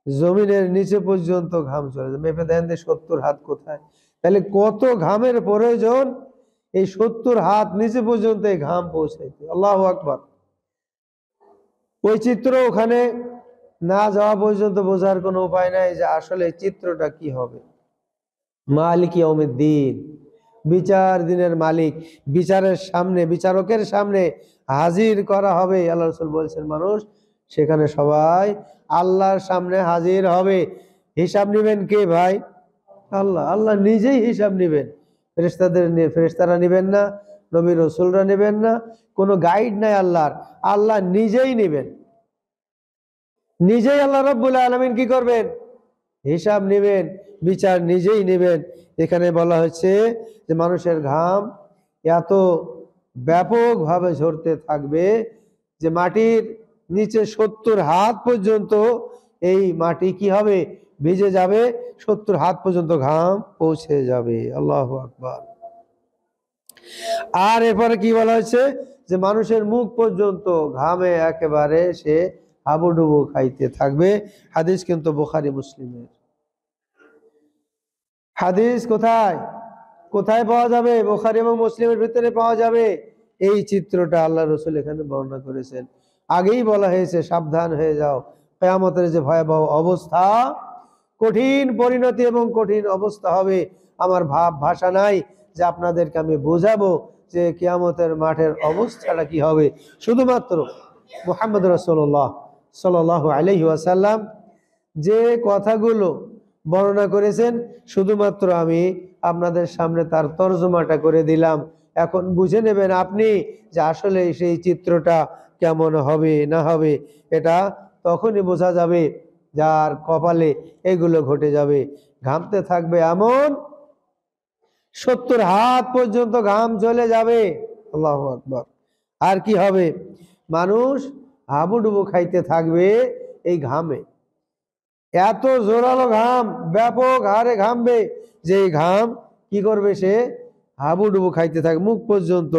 জমিনের নিচে পর্যন্ত ঘাম চলে যাবে। মেপে দেন যে 70 হাত কোথায়, তাহলে কত ঘামের প্রয়োজন এই 70 হাত নিচে পর্যন্ত এই ঘাম পৌঁছাইতে। আল্লাহু আকবার! ওই চিত্র ওখানে না যাওয়া পর্যন্ত বোঝার কোনো উপায় নাই যে আসলে চিত্রটা কি হবে। মালিক ইয়াউমিদ্দিন, বিচার দিনের মালিক, বিচারের সামনে, বিচারকের সামনে হাজির করা হবে। আল্লাহ রাসূল বলছেন মানুষ সেখানে সবাই আল্লাহর সামনে হাজির হবে। হিসাব নেবেন কে ভাই? আল্লাহ। আল্লাহ নিজেই হিসাব নেবেন, ফেরেশতারা নেবেন না, নবী রাসূলরা নেবেন না, কোনো গাইড নাই আল্লাহর। আল্লাহ নিজেই নেবেন, নিজেই আল্লাহ রাব্বুল আলামিন কি করবেন? হিসাব নেবেন, বিচার নিজেই নেবেন। এখানে বলা হচ্ছে যে মানুষের ঘাম এত ব্যাপকভাবে ঝরতে থাকবে যে মাটির নিচে 70 হাত পর্যন্ত এই মাটি কি হবে, ভিজে যাবে, 70 হাত পর্যন্ত ঘাম পৌঁছে যাবে। আল্লাহু আকবার। আর এরপরে কি বলা হয়েছে, যে মানুষের মুখ পর্যন্ত ঘামে একেবারে সে হাবুডুবু খাইতে থাকবে। হাদিস কিন্তু বুখারী মুসলিমের হাদিস। কোথায় কোথায় পাওয়া যাবে? বুখারী এবং মুসলিমের ভিতরে পাওয়া যাবে। এই চিত্রটা আল্লাহ রসুল এখানে বর্ণনা করেছেন। আগেই বলা হয়েছে সাবধান হয়ে যাও, কিয়ামতের যে ভয়াবহ অবস্থা, কঠিন পরিণতি এবং কঠিন অবস্থা হবে। আমার ভাষা নাই যে আপনাদেরকে আমি বোঝাবো যে কিয়ামতের মাঠের অবস্থাটা কি হবে। শুধুমাত্র মুহাম্মদ রাসূলুল্লাহ সাল্লাল্লাহু আলাইহি ওয়াসাল্লাম যে কথাগুলো বর্ণনা করেছেন, শুধুমাত্র আমি আপনাদের সামনে তার তর্জমাটা করে দিলাম। এখন বুঝে নেবেন আপনি যে আসলে সেই চিত্রটা কেমন হবে না হবে। এটা তখনই বোঝা যাবে যার কপালে এগুলো ঘটে যাবে। ঘামতে থাকবে এমন 70 হাত পর্যন্ত ঘাম চলে যাবে। আল্লাহু আকবার। আর কি হবে? মানুষ হাবুডুবু খাইতে থাকবে এই ঘামে। এত জোরালো ঘাম, ব্যাপক হারে ঘামবে, যে ঘাম কি করবে, সে হাবুডুবু খাইতে থাকবে, মুখ পর্যন্ত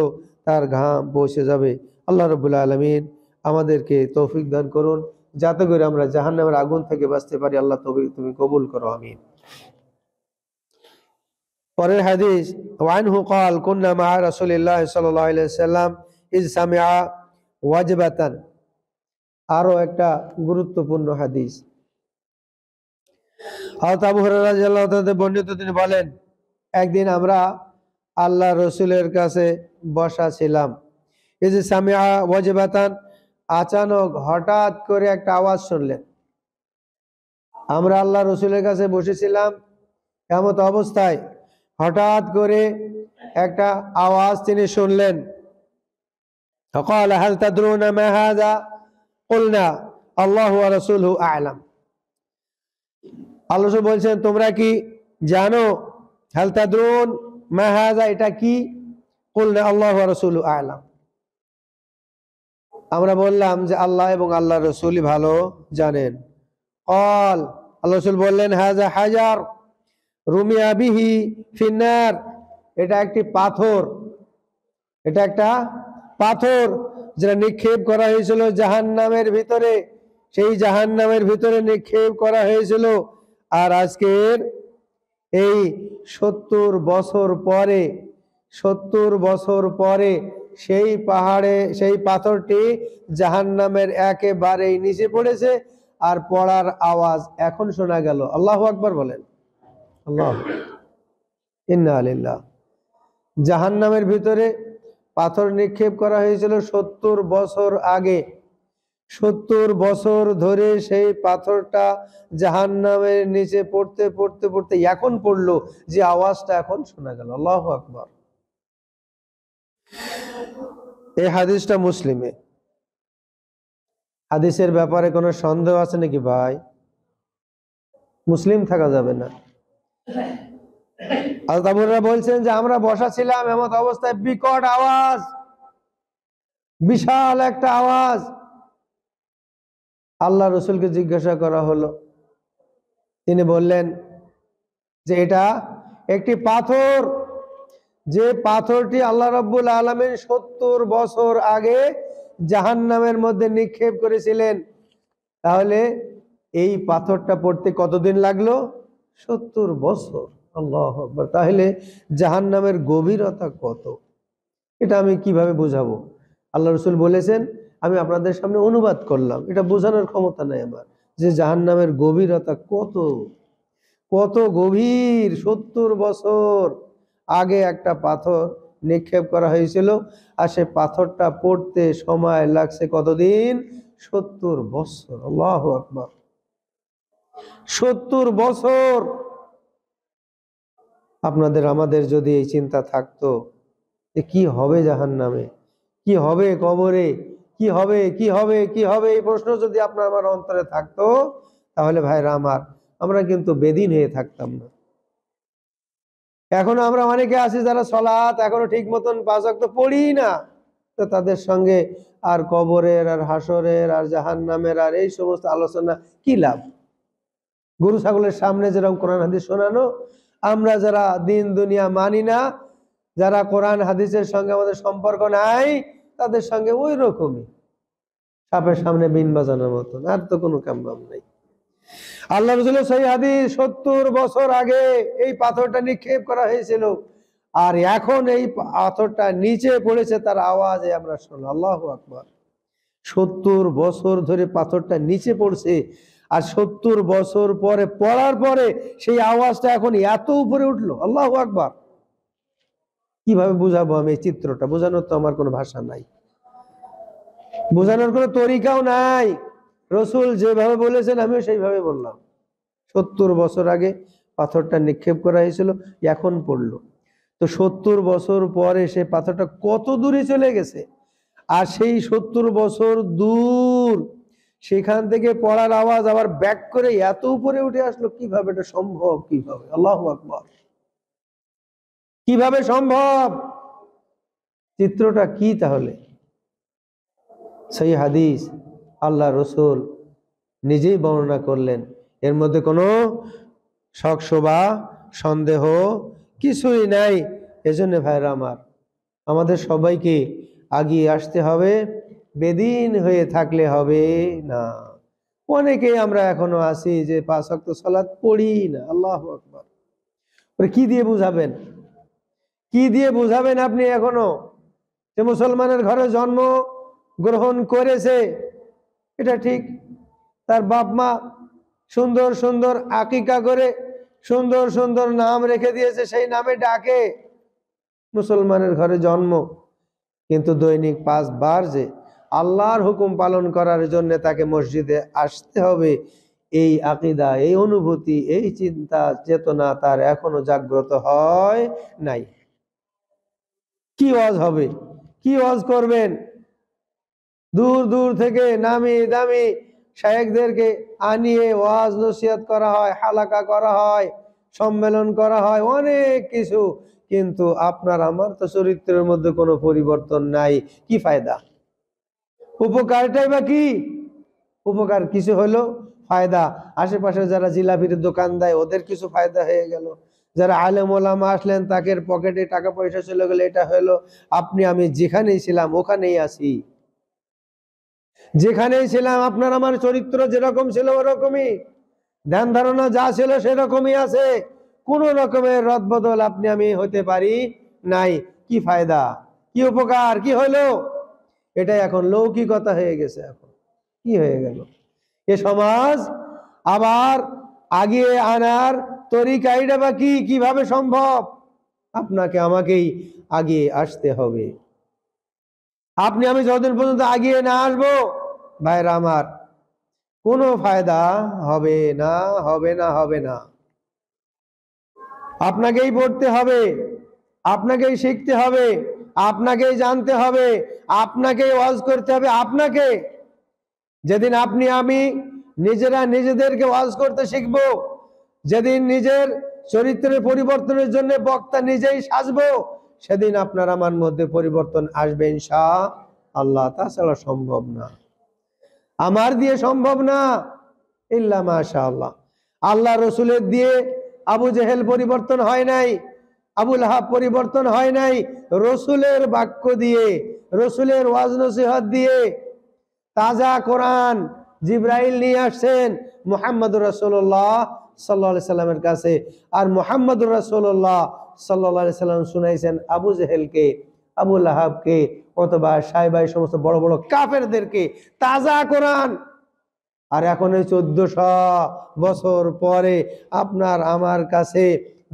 তার ঘাম পৌঁছে যাবে। আল্লাহ রাব্বুল আলামিন আমাদেরকে তৌফিক দান করুন, যাতে করে আমরা জাহান্নামের আগুন থেকে বাঁচতে পারি। আল্লাহ তৌফিক তুমি কবুল করো, আমিন। পরের হাদিস, ওয়ানহু ক্বাল কুন্না মা রাসূলিল্লাহ সাল্লাল্লাহু আলাইহি ওয়াসাল্লাম ইজ সামিআ ওয়াজবাতান। আরো একটা গুরুত্বপূর্ণ হাদিস। হযরত আবু হুরায়রা রাদিয়াল্লাহু তাআলা বর্ণিত, তিনি বলেন, একদিন আমরা আল্লাহ রসুলের কাছে বসা ছিলাম। ইজ সামিআ ওয়াজবাতান, আচানক হঠাৎ করে একটা আওয়াজ শুনলেন। আমরা আল্লাহ রসুলের কাছে বসেছিলাম, এমত অবস্থায় হঠাৎ করে একটা আওয়াজ তিনি শুনলেন। فقال هل تدرون ما هذا؟ قلنا الله ورسوله أعلم। আল্লাহ রাসূল বলছেন, তোমরা কি জানো? হাল তাদরুন মা হাযা, এটা কি? কুলনা আল্লাহু ওয়া রাসূলুহু আ'লাম। আমরা বললাম যে আল্লাহ এবং আল্লাহর রাসূলই ভালো জানেন। ক্বাল, আল্লাহ রাসূল বললেন, হাযা হাজার রুমিয়া বিহি ফিন্নার, এটা একটি পাথর, এটা একটা পাথর যেটা নিক্ষেপ করা হয়েছিল জাহান্নামের ভিতরে, সেই জাহান্নামের ভিতরে নিক্ষেপ করা হয়েছিল। আর আজকের এই 70 বছর পরে, 70 বছর পরে সেই পাহাড়ে, সেই পাথরটি জাহান্নামের একেবারেই নিচে পড়েছে, আর পড়ার আওয়াজ এখন শোনা গেল। আল্লাহু আকবার বলেন। আল্লাহ, ইন্না লিল্লাহ। জাহান্নামের ভিতরে পাথর নিক্ষেপ করা হয়েছিল 70 বছর আগে। 70 বছর ধরে সেই পাথরটা জাহান্নামের নিচে পড়তে পড়তে পড়তে এখন পড়লো, যে আওয়াজটা এখন শোনা গেল। আল্লাহু আকবার। এই হাদিসটা মুসলিমে। হাদিসের ব্যাপারে কোনো সন্দেহ আছে নাকি ভাই? মুসলিম থাকা যাবে না। হযরত আবু হুরায়রা বলছেন যে আমরা বসা ছিলাম, এমন অবস্থায় বিকট আওয়াজ, বিশাল একটা আওয়াজ। আল্লাহ রসুলকে জিজ্ঞাসা করা হলো, তিনি বললেন যে এটা একটি পাথর, যে পাথরটি আল্লাহ রাব্বুল আলামিন 70 বছর আগে জাহান্নামের মধ্যে নিক্ষেপ করেছিলেন। তাহলে এই পাথরটা পড়তে কতদিন লাগলো? 70 বছর। আল্লাহু আকবার। তাহলে জাহান্নামের গভীরতা কত, এটা আমি কিভাবে বুঝাবো? আল্লাহ রসুল বলেছেন, আমি আপনাদের সামনে অনুবাদ করলাম, এটা বোঝানোর ক্ষমতা নাই আমার, যে জাহান্নামের গভীরতা কত, কত গভীর। 70 বছর আগে একটা পাথর নিক্ষেপ করা হয়েছিল, আর সে পাথরটা পড়তে সময় লাগছে কতদিন? 70 বছর। আল্লাহু আকবার। 70 বছর। আপনাদের আমাদের যদি এই চিন্তা থাকতো যে কি হবে জাহান্নামে, কি হবে কবরে, কি হবে, কি হবে, কি হবে, এই প্রশ্ন যদি আপনার আমার অন্তরে থাকতো, তাহলে ভাইরা আমার, আমরা কিন্তু বেদিন হয়ে থাকতাম না। এখনো আমরা অনেকে আছি যারা সালাত এখনো ঠিক মতন 5 ওয়াক্ত পড়ি না, তো তাদের সঙ্গে আর কবরের আর হাসরের আর জাহান্নামের আর এই সমস্ত আলোচনা কি লাভ? গরু ছাগলের সামনে যেরকম কোরআন হাদিস শোনানো, আমরা যারা দিন দুনিয়া মানি না, যারা কোরআন হাদিসের সঙ্গে আমাদের সম্পর্ক নাই, তাদের সঙ্গে ওই রকমই সাপের সামনে বিন বাজানোর মতন, আর তো কোনো কাম বাম নাই। আল্লাহ রাসূলের সহিহ হাদিস 70 বছর আগে এই পাথরটা নিক্ষেপ করা হয়েছিল, আর এখন এই পাথরটা নিচে পড়েছে, তার আওয়াজে আমরা শুনলাম। আল্লাহু আকবার। 70 বছর ধরে পাথরটা নিচে পড়ছে, আর 70 বছর পরে পড়ার পরে সেই আওয়াজটা এখন এত উপরে উঠলো। আল্লাহু আকবার। কিভাবে বুঝাবো আমি এই চিত্রটা? বোঝানোর তো আমার কোনো ভাষা নাই, বোঝানোর কোনো তরিকাও নাই। রসুল যেভাবে বলেছেন আমিও সেইভাবে বললাম। 70 বছর আগে পাথরটা নিক্ষেপ করা হয়েছিল, এখন পড়লো। তো 70 বছর পরে সে পাথরটা কত দূরে চলে গেছে, আর সেই 70 বছর দূর সেখান থেকে পড়ার আওয়াজ আবার ব্যাক করে এত উপরে উঠে আসলো, কিভাবে এটা সম্ভব? কিভাবে? আল্লাহু আকবার। কিভাবে সম্ভব? চিত্রটা কি তাহলে? সেই হাদিস আল্লাহ রসুল নিজেই বর্ণনা করলেন, এর মধ্যে কোনো শকশবা সন্দেহ কিছুই নাই। এজন্য ভাইরা আমার, আমাদের সবাইকে আগিয়ে আসতে হবে, বেদিন হয়ে থাকলে হবে না। অনেকে আমরা এখনো আছি যে 5 ওয়াক্ত সালাত পড়ি না। আল্লাহু আকবার। কি দিয়ে বুঝাবেন? কি দিয়ে বুঝাবেন আপনি এখনো যে মুসলমানের ঘরে জন্ম গ্রহণ করেছে? এটা ঠিক, তার বাপ মা সুন্দর সুন্দর আকিকা করে সুন্দর সুন্দর নাম রেখে দিয়েছে, সেই নামে ডাকে, মুসলমানের ঘরে জন্ম। কিন্তু দৈনিক 5 বার যে আল্লাহর হুকুম পালন করার জন্য তাকে মসজিদে আসতে হবে, এই আকিদা, এই অনুভূতি, এই চিন্তা চেতনা তার এখনো জাগ্রত হয় নাই। কি ওয়াজ হবে? কি ওয়াজ করবেন? দূর দূর থেকে নামি দামি শায়েখদেরকে আনিয়ে ওয়াজ নসিহত করা হয়, হালাকা করা হয়, সম্মেলন করা হয়, অনেক কিছু, কিন্তু আপনার আমার তো চরিত্রের মধ্যে কোনো পরিবর্তন নাই। কি ফায়দা? উপকারটাই বা কি? উপকার কিছু হলো ফায়দা, আশেপাশে যারা জিলাপির দোকান দেয় ওদের কিছু ফায়দা হয়ে গেল, যারা আলেম ওলামা আসলেন তাদের পকেটে টাকা পয়সা চলে গেলে এটা হলো। আপনি আমি যেখানেই ছিলাম ওখানেই আছি, যেখানেই ছিলাম আপনার আমার চরিত্র যেরকম ছিল ওরকমই, ধ্যান ধারণা যা ছিল সেরকমই আছে, কোন রকমের রদবদল আপনি আমি হতে পারি নাই। কি ফায়দা? কি উপকার? কি হলো? এটাই এখন লৌকিকতা হয়ে গেছে। এখন কি হয়ে গেল? এ সমাজ আবার আগিয়ে আনার তরিকাইটা বা কি? কিভাবে সম্ভব? আপনাকে আমাকেই আগিয়ে আসতে হবে। আপনি আমি যতদিন পর্যন্ত আগিয়ে না আসবো, ভাইরা আমার, কোনো ফায়দা হবে না, হবে না, হবে না। আপনাকেই পড়তে হবে, আপনাকেই শিখতে হবে, আপনাকেই জানতে হবে, আপনাকেই ওয়াজ করতে হবে। আপনাকে যেদিন আপনি আমি নিজেরা নিজেদেরকে ওয়াজ করতে শিখবো, যেদিন নিজের চরিত্রের পরিবর্তনের জন্য বক্তা নিজেই সাজবো, সেদিন আপনার আমার মধ্যে পরিবর্তন আসবে ইনশাআল্লাহ। তাছাড়া সম্ভব না, আমার দিয়ে সম্ভব না, ইল্লা মাশাআল্লাহ। আল্লাহ রসুলের দিয়ে আবু জেহেল পরিবর্তন হয় নাই, আবুল লাহাব পরিবর্তন হয় নাই, রসুলের বাক্য দিয়ে, রসুলের ওয়াজ নসিহত দিয়ে। তাজা কোরআন জিব্রাইল নিয়ে আসছেন মুহাম্মদুর রাসূলুল্লাহ সাল্লাল্লাহু আলাইহি সাল্লামের কাছে, আর মুহাম্মদুর রাসূলুল্লাহ সাল্লাল্লাহু আলাইহি সাল্লাম শুনাইছেন আবু জেহেলকে, আবু লাহাবকে, অথবা সাইবাই সমস্ত বড় বড় কাফেরদেরকে তাজা কোরআন। আর এখন এই 1400 বছর পরে আপনার আমার কাছে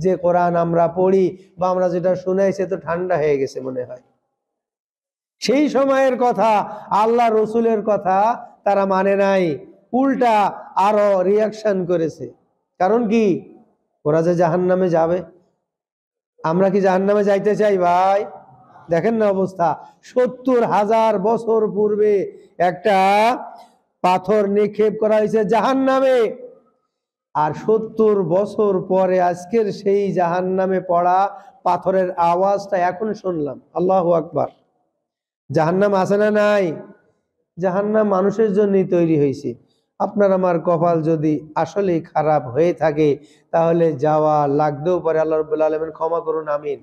যে কোরআন আমরা পড়ি বা আমরা যেটা শুনাই, সে তো ঠান্ডা হয়ে গেছে মনে হয়। সেই সময়ের কথা, আল্লাহ রসুলের কথা তারা মানে নাই, উল্টা আরো রিয়াকশন করেছে। কারণ কি? ওরা যে জাহান্নামে যাবে, আমরা কি জাহান্নামে যাইতে চাই ভাই? দেখেন না অবস্থা। 70,000 বছর পূর্বে একটা পাথর নিক্ষেপ করা হয়েছে জাহান্নামে, আর 70 বছর পরে আজকের সেই জাহান্নামে পড়া পাথরের আওয়াজটা এখন শুনলাম। আল্লাহু আকবার। জাহান্নাম আছে না নাই? জাহান্নাম মানুষের জন্যই তৈরি হয়েছে। আপনার আমার কপাল যদি আসলেই খারাপ হয়ে থাকে তাহলে যাওয়া লাগতেও পারে। আল্লাহ রাব্বুল আলামিন ক্ষমা করুন, আমিন।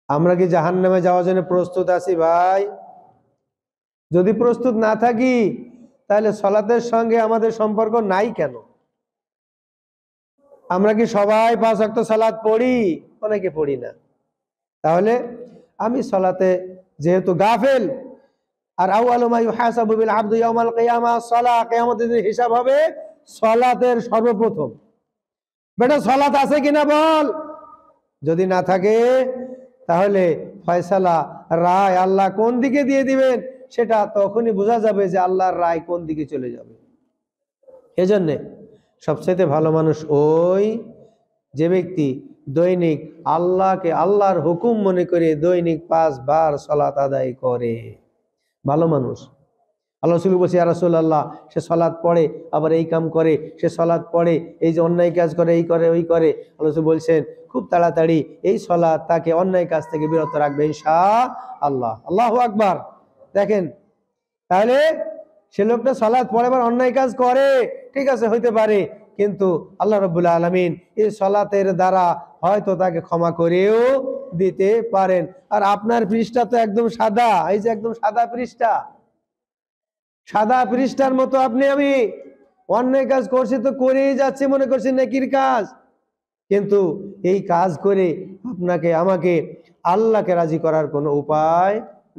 আমরা কি জাহান্নামে যাওয়ার জন্য প্রস্তুত আছি ভাই? যদি প্রস্তুত না থাকি তাহলে সালাতের সঙ্গে আমাদের সম্পর্ক নাই কেন? আমরা কি সবাই 5 ওয়াক্ত সালাত পড়ি? অনেকে পড়ি না। তাহলে আমি সালাতে যেহেতু গাফেল, আর আউয়ালু মা ইউহাসাবু বিল আবদু ইয়াউমাল কিয়ামা সালাহ, কিয়ামতের দিন হিসাব হবে সালাতের সর্বপ্রথম। বেটা সালাত আছে কিনা বল। যদি না থাকে তাহলে ফয়সালা, রায় আল্লাহ কোন দিকে দিয়ে দিবেন সেটা তখনই বোঝা যাবে যে আল্লাহর রায় কোন দিকে চলে যাবে। এজন্য সবচেয়ে ভালো মানুষ ওই যে ব্যক্তি দৈনিক আল্লাহকে আল্লাহর হুকুম মনে করে দৈনিক 5 বার সালাত আদায় করে। ভালো মানুষ। আল্লাহ রাসূল বলছে, ইয়া রাসূলুল্লাহ, সে সালাত পড়ে আবার এই কাম করে, সে সালাত পড়ে এই যে অন্যায় কাজ করে, এই করে ওই করে। আল্লাহ রাসূল বলছেন খুব তাড়াতাড়ি এই সালাত তাকে অন্যায় কাজ থেকে বিরত রাখবে ইনশাআল্লাহ। আল্লাহু আকবার। দেখেন, তাহলে সে লোকটা সালাত পড়ে আবার অন্যায় কাজ করে, ঠিক আছে, হইতে পারে, কিন্তু আল্লাহ রাব্বুল আলামিন এই সালাতের দ্বারা হয়তো তাকে ক্ষমা করেও দিতে পারেন। আর আপনার পৃষ্ঠা তো একদম সাদা, এই যে একদম সাদা পৃষ্ঠা, সাদা পৃষ্ঠার মতো আপনি আমি অন্যায় কাজ করছি তো করেই যাচ্ছি, মনে করছি নেকির কাজ, কিন্তু এই কাজ করে আপনাকে আমাকে আল্লাহকে রাজি করার কোনো উপায়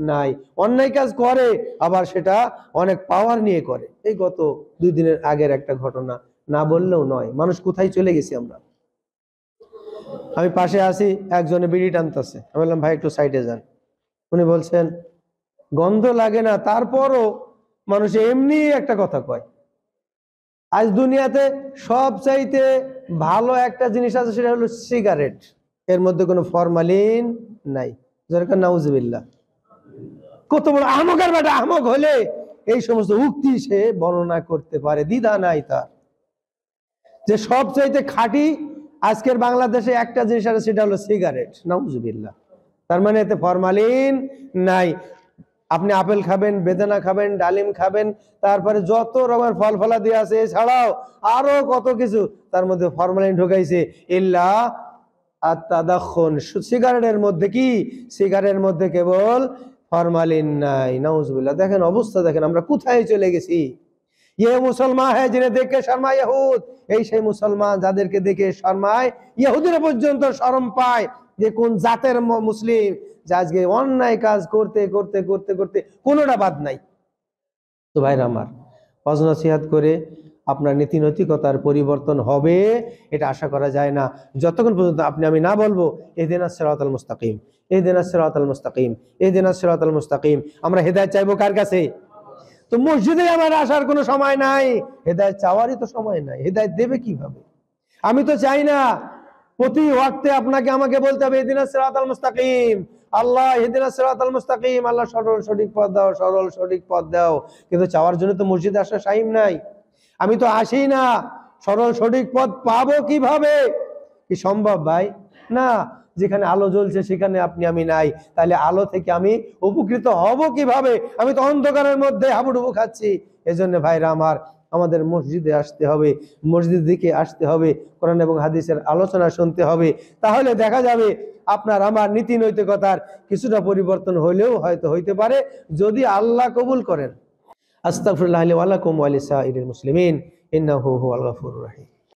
নাই। অন্যায় কাজ করে আবার সেটা অনেক পাওয়ার নিয়ে করে। এই গত 2 দিনের আগের একটা ঘটনা, না বললেও নয়, মানুষ কোথায় চলে গেছি আমরা। আমি পাশে আসি, একজনে বিড়ি টানতেছে, আমি বললাম ভাই একটু সাইডে যান। উনি বলছেন গন্ধ লাগে না, তারপরও মানুষ এমনি একটা কথা কয়। আজ দুনিয়াতে সবচাইতে ভালো একটা জিনিস আছে, সেটা হলো সিগারেট। এর মধ্যে কোনো ফরমালিন নাই। যেরকম নাউজুবিল্লাহ। কত বড় আহমকের বেটা, আহমক হলে এই সমস্ত উক্তি সে বর্ণনা করতে পারে, দ্বিধা নাই তার। যে সবচাইতে খাঁটি আজকের বাংলাদেশে একটা জিনিস আছে, সেটা হলো সিগারেট। নাউজুবিল্লাহ। তার মানে এতে ফরমালিন নাই। আপনি আপেল খাবেন, বেদানা খাবেন, ডালিম খাবেন, তারপরে যত রকমের ফল ফলাদি আছে, এছাড়াও আরো কত কিছু, তার মধ্যে ফরমালিন ঢুকাইছে। ইল্লা আত-তাদাখুন, সিগারেটের মধ্যে কি? সিগারেটের মধ্যে কেবল ফরমালিন নাই। নাউজুবিল্লাহ। দেখেন অবস্থা, দেখেন আমরা কোথায় চলে গেছি। ইয়ে মুসলমান হ্যাঁ যিনি দেখে শর্মায় ইহুদ, এই সেই মুসলমান যাদেরকে দেখে শর্মায় ইহুদিরা পর্যন্ত শরম পায় যে কোন জাতের মুসলিম, যে আজকে অন্যায় কাজ করতে করতে করতে করতে কোনোটা বাদ নাই। তো ভাইরা আমার, ওয়াজ নসিহত করে আপনার নীতি নৈতিকতার পরিবর্তন হবে এটা আশা করা যায় না যতক্ষণ পর্যন্ত আপনি আমি না বলবো ইহদিনাস সিরাতাল মুস্তাকিম, ইহদিনাস সিরাতাল মুস্তাকিম, ইহদিনাস সিরাতাল মুস্তাকিম। আমরা হেদায়েত চাইবো কার কাছে? তো মসজিদে আমার আসার কোনো সময় নাই, হেদায়েত চাওয়ারই তো সময় নাই। হেদায়েত দেবে কিভাবে? আমি তো চাই না প্রতি ওয়াক্তে আপনাকে আমাকে বলতে হবে ইহদিনাস সিরাতাল মুস্তাকিম, আল্লাহ ইহদিনাস সিরাতাল মুস্তাকিম, আল্লাহ সরল সঠিক পথ দাও, সরল সঠিক পথ দাও। কিন্তু চাওয়ার জন্য তো মসজিদে আসার টাইম নাই। আমি তো আসি না, সরল সঠিক পথ পাবো কিভাবে? কি সম্ভব ভাই? না। যেখানে আলো জ্বলছে সেখানে আপনি আমি নাই, তাহলে আলো থেকে আমি উপকৃত হব কিভাবে? আমি তো অন্ধকারের মধ্যে হাবুডুবু খাচ্ছি। এজন্য ভাইরা আমার, আমাদের মসজিদে আসতে হবে, মসজিদের দিকে আসতে হবে, কোরআন এবং হাদিসের আলোচনা শুনতে হবে। তাহলে দেখা যাবে আপনার আমার নীতি নৈতিকতার কিছুটা পরিবর্তন হলেও হয়তো হইতে পারে, যদি আল্লাহ কবুল করেন। আস্তাগফিরুল্লাহ লি ওয়া লাকুম ওয়া লিসাইরিল মুসলিমিন, ইন্নাহু হুয়াল গফুরুর রহিম।